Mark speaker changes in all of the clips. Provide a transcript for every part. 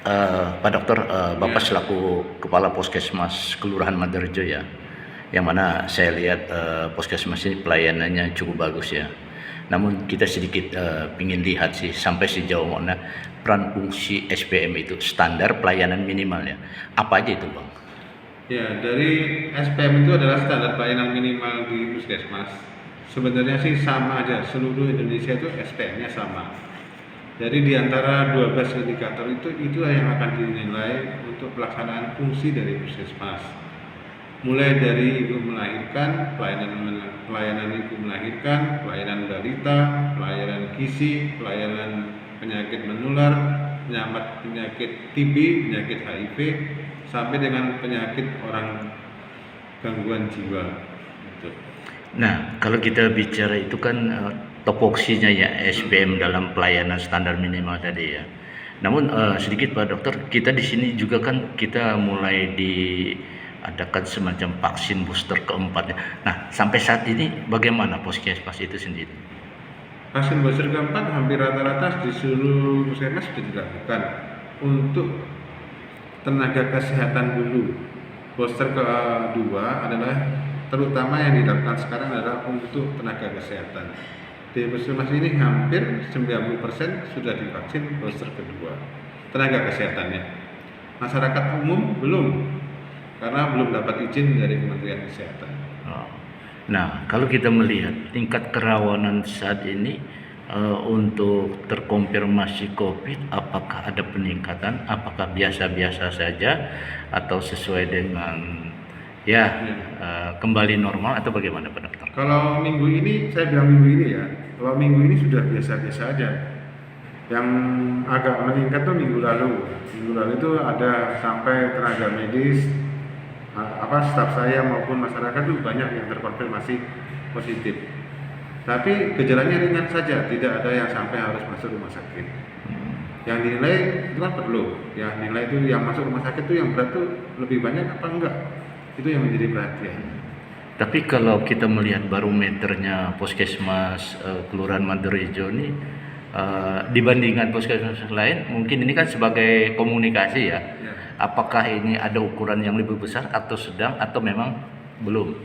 Speaker 1: Pak Dokter, Bapak
Speaker 2: Ya,
Speaker 1: selaku Kepala Puskesmas Kelurahan Madorejo ya, yang mana saya lihat Puskesmas ini pelayanannya cukup bagus ya. Namun kita sedikit ingin lihat sih sampai sejauh mana peran fungsi SPM itu standar pelayanan minimal ya. Apa aja itu Bang?
Speaker 2: ya, dari SPM itu adalah standar pelayanan minimal di puskesmas. Sebenarnya sih sama aja, seluruh Indonesia itu SPM-nya sama. Jadi di antara 12 indikator itulah yang akan dinilai untuk pelaksanaan fungsi dari puskesmas. Mulai dari ibu melahirkan, pelayanan ibu melahirkan, pelayanan balita, pelayanan gizi, pelayanan penyakit menular, penyakit TB, penyakit HIV, sampai dengan penyakit orang gangguan jiwa. Gitu.
Speaker 1: Nah, kalau kita bicara itu kan topoksinya ya SPM dalam pelayanan standar minimal tadi ya. Namun sedikit Pak Dokter, kita di sini juga kan kita mulai diadakan semacam vaksin booster keempat ya. Nah, sampai saat ini bagaimana Puskesmas itu sendiri?
Speaker 2: Vaksin booster keempat hampir rata-rata di seluruh puskesmas sudah dilakukan untuk tenaga kesehatan dulu. Booster kedua adalah terutama yang dilakukan sekarang adalah untuk tenaga kesehatan. Di puskesmas ini hampir 90% sudah divaksin booster kedua tenaga kesehatannya. Masyarakat umum belum, karena belum dapat izin dari Kementerian Kesehatan.
Speaker 1: Oh. Nah, kalau kita melihat tingkat kerawanan saat ini untuk terkonfirmasi COVID, apakah ada peningkatan? Apakah biasa-biasa saja atau sesuai dengan ya kembali normal atau bagaimana Pak Dokter?
Speaker 2: Kalau minggu ini, saya bilang minggu ini ya, kalau minggu ini sudah biasa-biasa aja. Yang agak meningkat tuh minggu lalu. Minggu lalu itu ada sampai tenaga medis, staf saya maupun masyarakat tuh banyak yang terkonfirmasi positif. Tapi gejalanya ringan saja, tidak ada yang sampai harus masuk rumah sakit. Yang dinilai itu kan perlu, yang nilai itu yang masuk rumah sakit itu yang berat tuh lebih banyak apa enggak? Itu yang menjadi perhatian.
Speaker 1: Tapi kalau kita melihat barometernya Puskesmas Kelurahan Madorejo ini dibandingkan puskesmas lain, mungkin ini kan sebagai komunikasi ya.
Speaker 2: Ya.
Speaker 1: Apakah ini ada ukuran yang lebih besar atau sedang atau memang belum?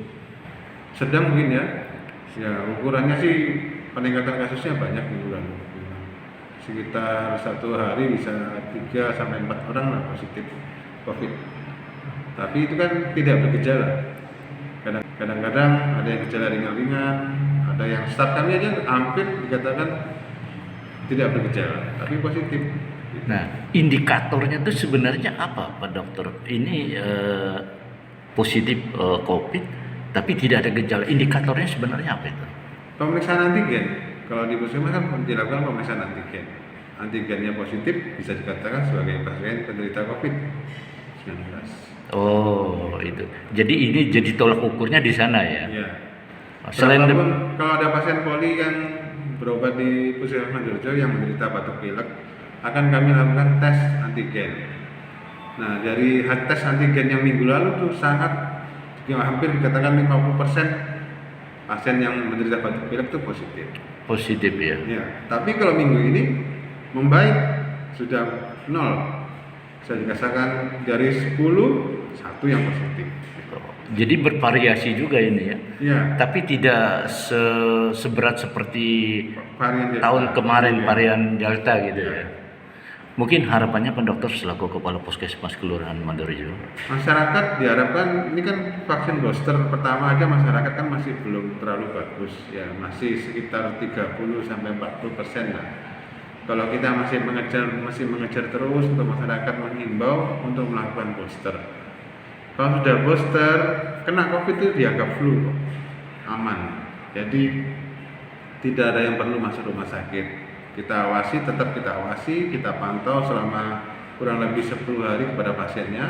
Speaker 2: Sedang mungkin ya. Ya, ukurannya sih peningkatan kasusnya banyak minggu lalu. Sekitar satu hari bisa 3 sampai 4 orang lah positif COVID. Tapi itu kan tidak bergejala. Kadang-kadang ada yang gejala ringan-ringan, ada yang staf kami aja hampir dikatakan tidak bergejala, tapi positif.
Speaker 1: Nah, indikatornya itu sebenarnya apa Pak Dokter? Ini positif COVID tapi tidak ada gejala. Indikatornya sebenarnya apa itu?
Speaker 2: Pemeriksaan antigen. Kalau di puskesmas kan dilakukan pemeriksaan antigen. Antigennya positif bisa dikatakan sebagai pasien penderita COVID-19.
Speaker 1: Oh, itu. Jadi ini jadi tolak ukurnya di sana ya.
Speaker 2: Ya.
Speaker 1: Selain
Speaker 2: Kalau ada pasien poli yang berobat di Puskesmas Madorejo yang menderita batuk pilek, akan kami lakukan tes antigen. Nah, dari tes antigen yang minggu lalu tuh hampir dikatakan 50% pasien yang menderita batuk pilek itu positif.
Speaker 1: positif ya.
Speaker 2: Ya, tapi kalau minggu ini membaik sudah 0. Bisa dikatakan dari 10 1 yang positif.
Speaker 1: Jadi bervariasi juga ini ya.
Speaker 2: Ya.
Speaker 1: Tapi tidak seberat seperti
Speaker 2: Varian Delta.
Speaker 1: tahun kemarin
Speaker 2: Iya.
Speaker 1: varian Delta gitu
Speaker 2: Ya.
Speaker 1: ya. Mungkin harapannya Pak Dokter selaku Kepala Puskesmas Kelurahan Madorejo.
Speaker 2: Masyarakat diharapkan, ini kan vaksin booster pertama aja masyarakat kan masih belum terlalu bagus ya, masih sekitar 30-40% lah. Kalau kita masih mengejar terus untuk masyarakat menghimbau untuk melakukan booster. Kalau sudah booster, kena COVID itu dianggap flu, aman. Jadi tidak ada yang perlu masuk rumah sakit. Kita awasi, tetap kita awasi, kita pantau selama kurang lebih 10 hari kepada pasiennya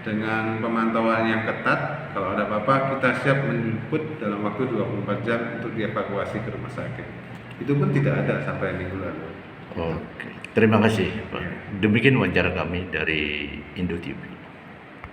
Speaker 2: dengan pemantauan yang ketat. Kalau ada apa-apa, kita siap menjemput dalam waktu 24 jam untuk dievakuasi ke rumah sakit. Itu pun tidak ada sampai minggu lalu.
Speaker 1: Oke, terima kasih Pak. Demikian wawancara kami dari Indo TV.